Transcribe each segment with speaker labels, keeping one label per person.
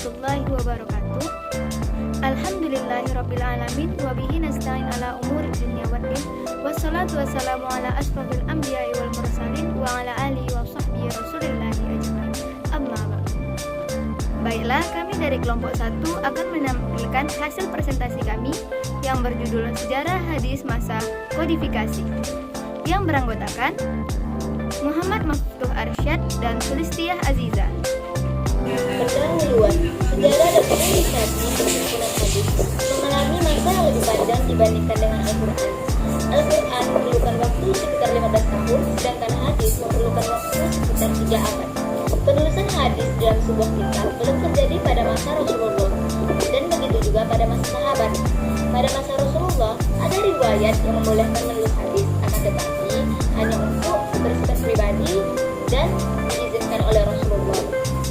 Speaker 1: warahmatullahi wabarakatuh. Alhamdulillahirabbil alamin wa bihi nasta'in ala umuri dunya waddin. Wassalatu wassalamu ala asrofil anbiya'i wal mursalin wa ala alihi wa sahbihi rasulillahi ajmain. Amma ba'du. Baiklah, kami dari kelompok 1 akan menampilkan hasil presentasi kami yang berjudul Sejarah Hadis Masa Kodifikasi yang beranggotakan Muhammad Maftuh Arsyad dan Sulistiah Aziza.
Speaker 2: Pendahuluan, sejarah dan kodifikasi perhimpunan hadis mengalami masa yang lebih panjang dibandingkan dengan Al-Quran. Al-Quran memerlukan waktu sekitar 15 tahun, sedangkan hadis memerlukan waktu sekitar 3 abad. Penulisan hadis dalam sebuah kitab belum terjadi pada masa Rasulullah, dan begitu juga pada masa sahabat. Pada masa Rasulullah, ada riwayat yang membolehkan menulis hadis, akan tetapi hanya untuk bersifat pribadi dan diizinkan oleh Rasulullah.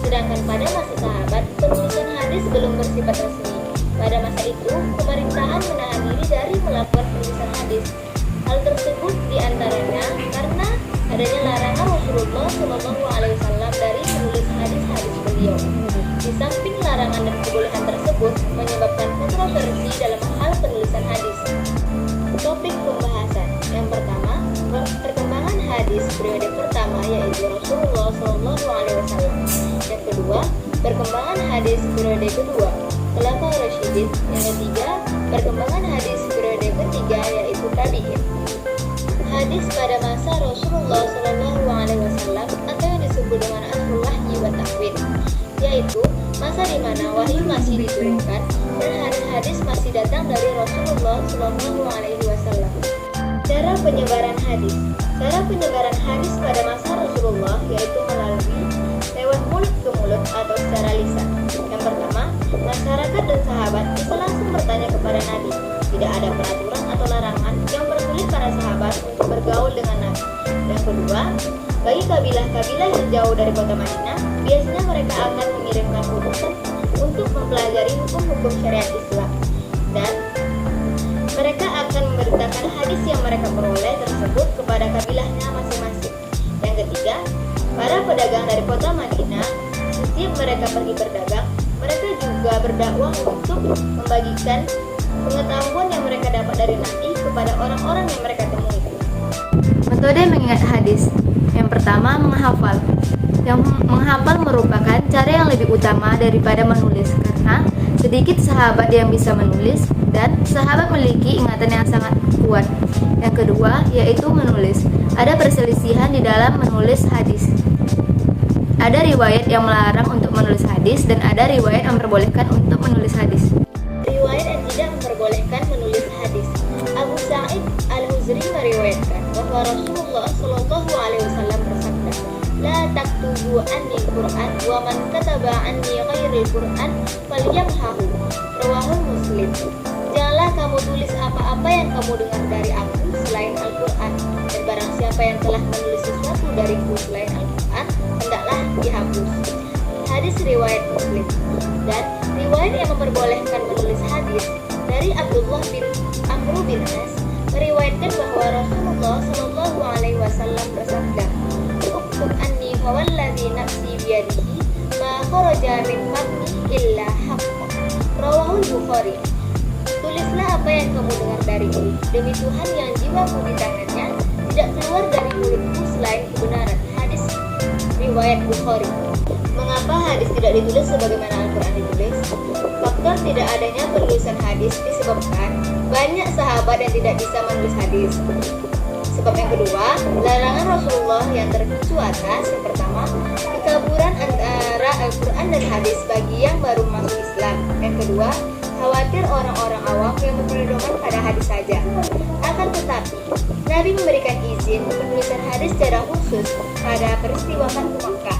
Speaker 2: Sedangkan pada masa sahabat, penulisan hadis belum bersifat resmi. Pada masa itu, pemerintahan menahan diri dari melakukan penulisan hadis. Hal tersebut diantaranya karena adanya larangan Rasulullah SAW dari menulis hadis-hadis beliau. Di samping larangan dan kebolehan tersebut menyebabkan kontroversi dalam hal penulisan hadis. Topik pembahasan yang pertama, perkembangan hadis periode pertama yaitu Rasulullah SAW. Yang kedua, perkembangan hadis periode kedua, Khulafaur Rasyidin. Yang ketiga, perkembangan hadis periode ketiga yaitu tabi'in. Hadis pada masa Rasulullah SAW atau yang disebut dengan asrul wahyi wa tahwil, yaitu masa di mana wahyu masih diturunkan dan hadis masih datang dari Rasulullah SAW. Cara penyebaran hadis. Cara penyebaran hadis pada masa Rasulullah yaitu melalui lewat mulut ke mulut atau secara lisan. Yang pertama, masyarakat dan sahabat bisa langsung bertanya kepada Nabi. Tidak ada peraturan atau larangan yang bersulit para sahabat untuk bergaul dengan Nabi. Yang kedua, bagi kabilah-kabilah yang jauh dari kota Madinah, biasanya mereka akan mengirimkan utusan untuk mempelajari hukum-hukum syariat Islam, dan mereka akan memberitakan hadis yang mereka peroleh tersebut kepada kabilahnya masing-masing. Yang ketiga, para pedagang dari kota Madinah, setiap mereka pergi berdagang, mereka juga berdakwah untuk membagikan pengetahuan yang mereka dapat dari Nabi kepada orang-orang yang mereka temui.
Speaker 1: Metode mengingat hadis. Yang pertama, menghafal. Yang menghafal merupakan cara yang lebih utama daripada menulis, karena sedikit sahabat yang bisa menulis dan sahabat memiliki ingatan yang sangat kuat. Yang kedua, yaitu menulis. Ada perselisihan di dalam menulis hadis. Ada riwayat yang melarang untuk menulis hadis dan ada riwayat yang memperbolehkan untuk menulis hadis.
Speaker 2: Riwayat yang tidak memperbolehkan menulis hadis. Abu Sa'id Al-Huzri meriwayatkan bahwa Rasulullah SAW bersabda, "La taktubu anni Qur'an wa man kataba anni ghairil Qur'an falyamhahu." Rawahul Muslim. Janganlah kamu tulis apa-apa yang kamu dengar dari aku selain Al-Quran, dan barang siapa yang telah menulis sesuatu dariku selain Al-Quran, hendaklah dihapus. Hadis riwayat Muslim. Dan riwayat yang memperbolehkan menulis hadis dari Abdullah bin Amr bin As meriwayatkan bahwa Rasulullah SAW bersabda, "Uktub anni fawalladhi nafsi biyadihi ma kharaja min fadli illa haqqa." Rawahul Bukhari. Tulislah apa yang kamu dengar dariku, demi Tuhan yang jiwaku di tangannya, tidak keluar dari mulutku selain kebenaran. Hadis riwayat Bukhari. Mengapa hadis tidak ditulis sebagaimana Al-Quran ditulis? Faktor tidak adanya penulisan hadis disebabkan banyak sahabat yang tidak bisa menulis hadis. Sebab yang kedua, larangan Rasulullah yang tercuci atas. Yang pertama, kekaburan antara Al-Quran dan hadis bagi yang baru masuk Islam. Yang kedua, khawatir orang-orang awam yang memperdoman pada hadis saja. Akan tetapi, Nabi memberikan izin penulisan hadis secara khusus pada peristiwa Fathu Makkah.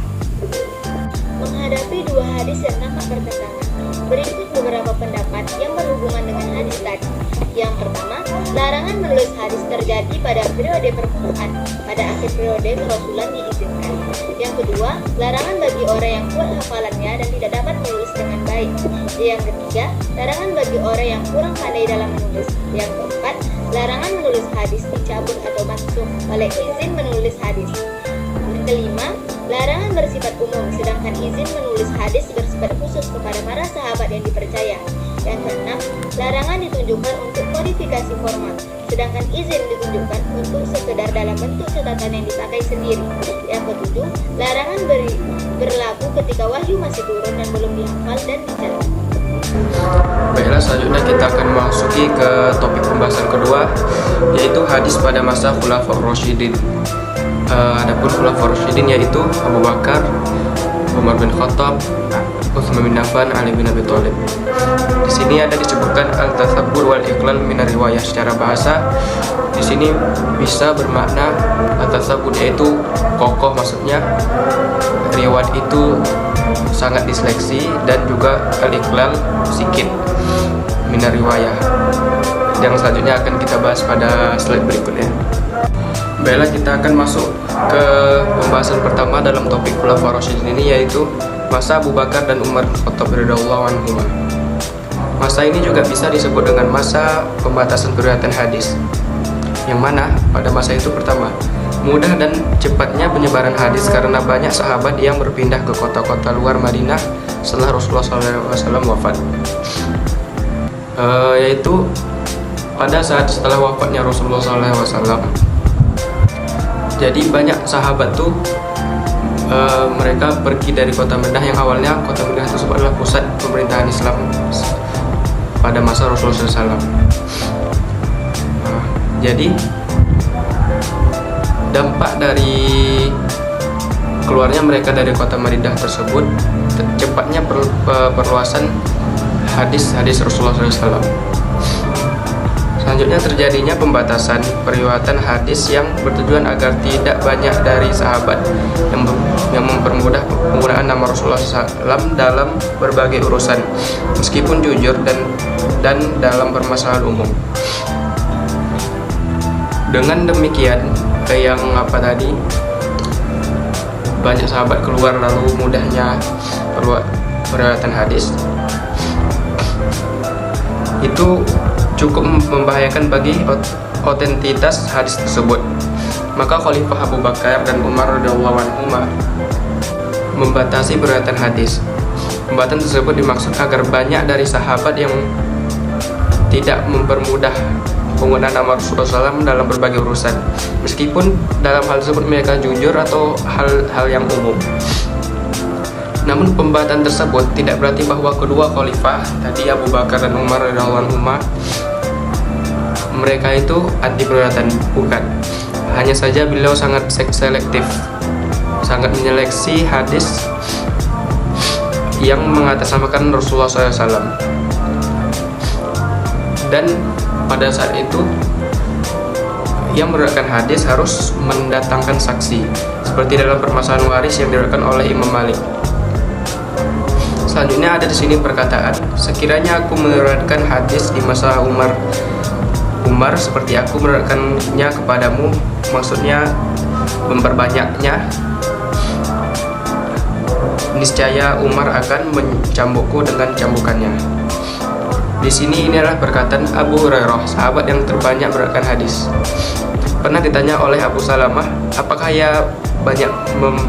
Speaker 2: Menghadapi dua hadis yang nampak bertentangan, berikut beberapa pendapat yang berhubungan dengan hadis tadi. Yang pertama, larangan menulis hadis terjadi pada periode permulaan, pada akhir periode kerasulan diizinkan. Yang kedua, larangan bagi orang yang kuat hafalannya dan tidak dapat menulis dengan baik. Yang ketiga, larangan bagi orang yang kurang pandai dalam menulis. Yang keempat, larangan menulis hadis dicabut atau mansukh oleh izin menulis hadis. Yang kelima, Larangan bersifat umum, sedangkan izin menulis hadis bersifat khusus kepada para sahabat yang dipercaya. Yang keenam, larangan ditunjukkan untuk kodifikasi formal, sedangkan izin ditunjukkan untuk sekedar dalam bentuk catatan yang dipakai sendiri. Yang ketujuh, larangan berlaku ketika wahyu masih turun dan belum dihafal dan dicatat.
Speaker 3: Baiklah, selanjutnya kita akan memasuki ke topik pembahasan kedua, yaitu hadis pada masa Khulafaur Rasyidin. Adapun Khulafaur Rasyidin yaitu Abu Bakar, Umar bin Khattab, Utsman bin Affan, Ali bin Abi Thalib. Di sini ada disebutkan al-tatsabbur wal iqlal min riwayah. Secara bahasa di sini bisa bermakna al-tatsabbur yaitu kokoh, maksudnya riwayat itu sangat diseleksi, dan juga al-iqlal sikit min riwayah. Yang selanjutnya akan kita bahas pada slide berikutnya. Baiklah, kita akan masuk ke pembahasan pertama dalam topik Khulafaur Rasyidin ini, yaitu masa Abu Bakar dan Umar bin Khattab radhiyallahu anhuma. Masa ini juga bisa disebut dengan masa pembatasan periwayatan hadis, yang mana pada masa itu pertama, mudah dan cepatnya penyebaran hadis karena banyak sahabat yang berpindah ke kota-kota luar Madinah setelah Rasulullah SAW wafat. Yaitu pada saat setelah wafatnya Rasulullah SAW, jadi banyak sahabat tuh mereka pergi dari kota Madinah, yang awalnya kota Madinah tersebut adalah pusat pemerintahan Islam pada masa Rasulullah SAW. Jadi dampak dari keluarnya mereka dari kota Madinah tersebut cepatnya perluasan hadis Rasulullah SAW. Selanjutnya terjadinya pembatasan periwayatan hadis yang bertujuan agar tidak banyak dari sahabat yang mempermudah penggunaan nama Rasulullah SAW dalam berbagai urusan, meskipun jujur dan dalam permasalahan umum. Dengan demikian, yang banyak sahabat keluar lalu mudahnya periwayatan hadis itu cukup membahayakan bagi otentitas hadis tersebut. Maka Khalifah Abu Bakar dan Umar radhiyallahu anhuma membatasi periwayatan hadis. Pembatasan tersebut dimaksud agar banyak dari sahabat yang tidak mempermudah penggunaan nama Rasulullah SAW dalam berbagai urusan, meskipun dalam hal tersebut mereka jujur atau hal yang umum. Namun pembatasan tersebut tidak berarti bahwa kedua khalifah tadi, Abu Bakar dan Umar radhiyallahu anhuma, mereka itu anti periwayatan, bukan. Hanya saja beliau sangat selektif, sangat menyeleksi hadis yang mengatasnamakan Rasulullah SAW. Dan pada saat itu yang meriwayatkan hadis harus mendatangkan saksi, seperti dalam permasalahan waris yang diriwayatkan oleh Imam Malik. Selanjutnya ada di sini perkataan, sekiranya aku meriwayatkan hadis di masa Umar seperti aku meriwayatkannya kepadamu, maksudnya memperbanyaknya, niscaya Umar akan mencambukku dengan cambukannya. Di sini ini adalah perkataan Abu Hurairah, sahabat yang terbanyak meriwayatkan hadis. Pernah ditanya oleh Abu Salamah, apakah ia banyak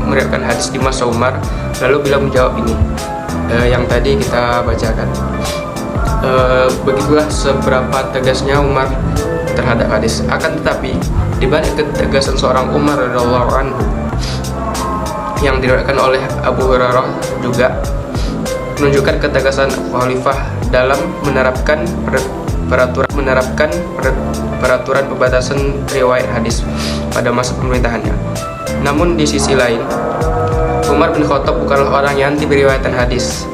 Speaker 3: meriwayatkan hadis di masa Umar? Lalu beliau menjawab ini, yang tadi kita bacakan. Begitulah seberapa tegasnya Umar terhadap hadis. Akan tetapi di balik ketegasan seorang Umar radhiyallahu anhu yang diriwayatkan oleh Abu Hurairah juga menunjukkan ketegasan khalifah dalam menerapkan peraturan pembatasan riwayat hadis pada masa pemerintahannya. Namun di sisi lain, Umar bin Khattab bukanlah orang yang anti periwayatan hadis.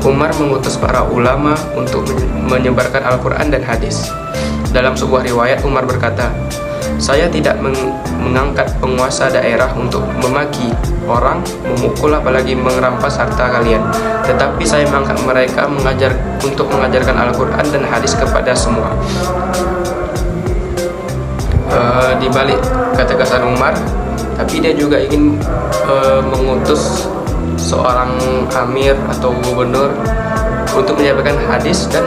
Speaker 3: Umar mengutus para ulama untuk menyebarkan Al-Quran dan hadis. Dalam sebuah riwayat, Umar berkata, saya tidak mengangkat penguasa daerah untuk memaki orang, memukul, apalagi mengerampas harta kalian, tetapi saya mengangkat mereka untuk mengajarkan Al-Quran dan hadis kepada semua. Di balik ketegasan Umar, tapi dia juga ingin mengutus seorang amir atau gubernur untuk menyampaikan hadis dan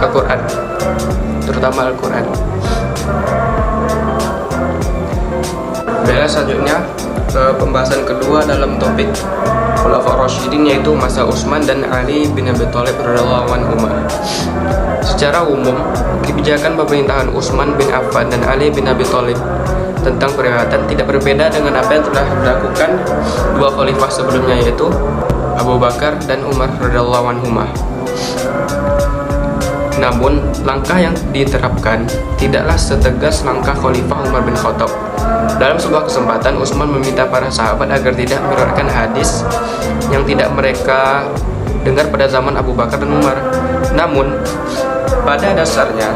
Speaker 3: Al-Quran, terutama Al-Quran. Baiklah, selanjutnya pembahasan kedua dalam topik Khulafaur Rasyidin, yaitu masa Utsman dan Ali bin Abi Thalib radhiyallahu anhum. Secara umum, kebijakan pemerintahan Utsman bin Affan dan Ali bin Abi Thalib tentang perawatan tidak berbeda dengan apa yang telah dilakukan dua khalifah sebelumnya, yaitu Abu Bakar dan Umar radhiyallahu anhum. Namun, langkah yang diterapkan tidaklah setegas langkah Khalifah Umar bin Khattab. Dalam sebuah kesempatan, Utsman meminta para sahabat agar tidak meriwayatkan hadis yang tidak mereka dengar pada zaman Abu Bakar dan Umar. Namun, pada dasarnya,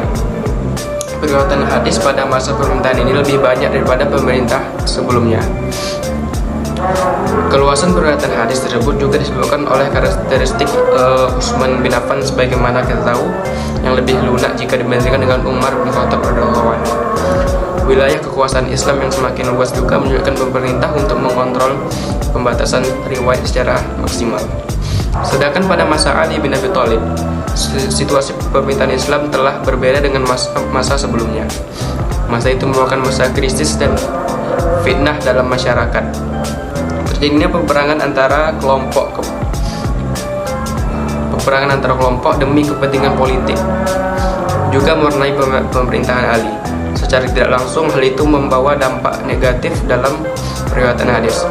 Speaker 3: periwayatan hadis pada masa pemerintahan ini lebih banyak daripada pemerintah sebelumnya. Keluasan periwayatan hadis tersebut juga disebabkan oleh karakteristik Utsman bin Affan sebagaimana kita tahu yang lebih lunak jika dibandingkan dengan Umar bin Khattab radhiyallahu anhu. Wilayah kekuasaan Islam yang semakin luas juga menyulitkan pemerintah untuk mengontrol pembatasan riwayat secara maksimal. Sedangkan pada masa Ali bin Abi Thalib, situasi pemerintahan Islam telah berbeda dengan masa sebelumnya. Masa itu merupakan masa krisis dan fitnah dalam masyarakat. Terjadinya peperangan antara kelompok demi kepentingan politik juga mewarnai pemerintahan Ali. Secara tidak langsung, hal itu membawa dampak negatif dalam periwayatan hadis.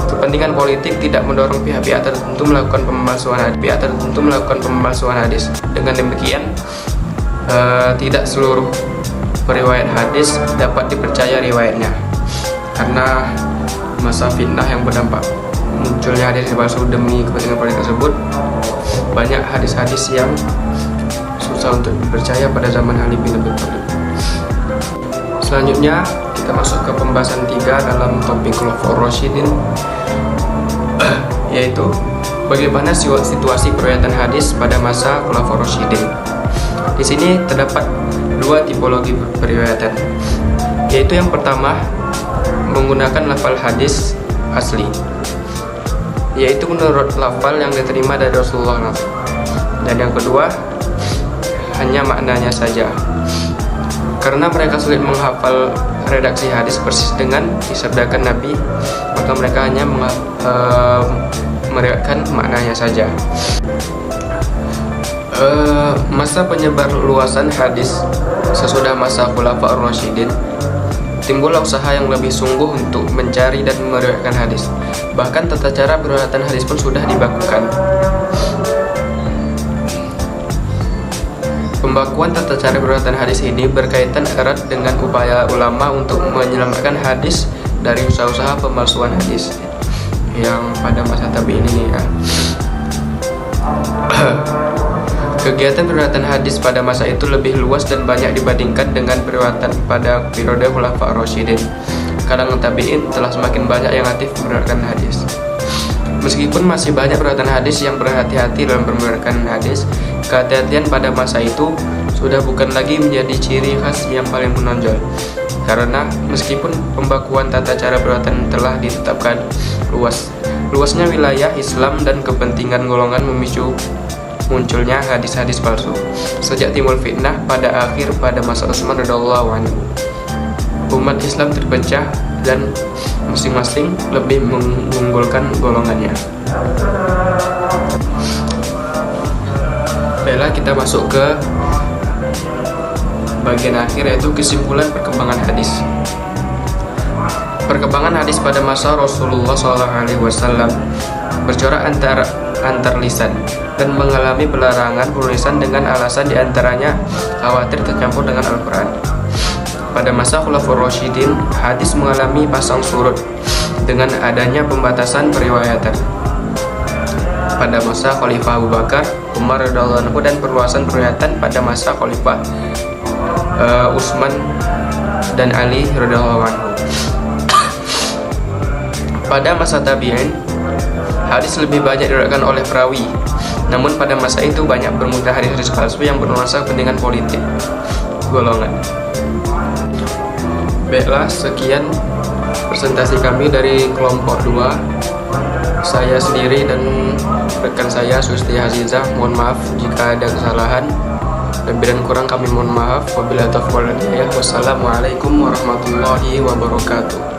Speaker 3: Kepentingan politik tidak mendorong pihak-pihak tertentu melakukan pemalsuan hadis. Dengan demikian, tidak seluruh periwayat hadis dapat dipercaya riwayatnya, karena masa fitnah yang berdampak munculnya hadis palsu demi kepentingan politik tersebut. Banyak hadis-hadis yang susah untuk dipercaya pada zaman Ali bin Abi Thalib. Selanjutnya kita masuk ke pembahasan 3 dalam topik Khulafaur Rasyidin, yaitu bagaimana situasi periwayatan hadis pada masa Khulafaur Rasyidin. Di sini terdapat dua tipologi periwayatan, yaitu yang pertama menggunakan lafal hadis asli, yaitu menurut lafal yang diterima dari Rasulullah, dan yang kedua hanya maknanya saja. Karena mereka sulit menghafal redaksi hadis persis dengan disabdakan Nabi, maka mereka hanya meriwayatkan maknanya saja. Masa penyebar luasan hadis sesudah masa Khulafaur Rasyidin, timbullah usaha yang lebih sungguh untuk mencari dan meriwayatkan hadis. Bahkan tata cara periwayatan hadis pun sudah dibakukan. Pembakuan tata cara periwayatan hadis ini berkaitan erat dengan upaya ulama untuk menyelamatkan hadis dari usaha-usaha pemalsuan hadis yang pada masa tabi'in ini ya. Kegiatan periwayatan hadis pada masa itu lebih luas dan banyak dibandingkan dengan periwayatan pada periode Khulafaur Rasyidin. Kalangan tabi'in telah semakin banyak yang aktif meriwayatkan hadis. Meskipun masih banyak periwayatan hadis yang berhati-hati dalam meriwayatkan hadis, kehati-hatian pada masa itu sudah bukan lagi menjadi ciri khas yang paling menonjol. Karena meskipun pembakuan tata cara periwayatan telah ditetapkan, luasnya wilayah Islam dan kepentingan golongan memicu munculnya hadis-hadis palsu. Sejak timbul fitnah pada masa Utsman radhiyallahu anhu, umat Islam terpecah dan masing-masing lebih mengunggulkan golongannya. Baiklah, kita masuk ke bagian akhir, yaitu kesimpulan perkembangan hadis. Perkembangan hadis pada masa Rasulullah SAW bercorak antar lisan dan mengalami pelarangan penulisan dengan alasan diantaranya khawatir tercampur dengan Al-Quran. Pada masa Khulafaur Rasyidin, hadis mengalami pasang surut dengan adanya pembatasan periwayatan. Pada masa Khalifah Abu Bakar, Umar radhiyallahu anhu, dan perluasan periwayatan pada masa Khalifah Utsman dan Ali radhiyallahu anhu. Pada masa tabi'in, hadis lebih banyak diriwayatkan oleh perawi. Namun pada masa itu banyak bermunculan hadis-hadis palsu yang bernuansa kepentingan politik golongan. Baiklah, sekian presentasi kami dari kelompok 2. Saya sendiri dan rekan saya Susti Azizah, mohon maaf jika ada kesalahan. Lebih dan kurang kami mohon maaf. Wabillahi taufiq wal hidayah. Wassalamualaikum warahmatullahi wabarakatuh.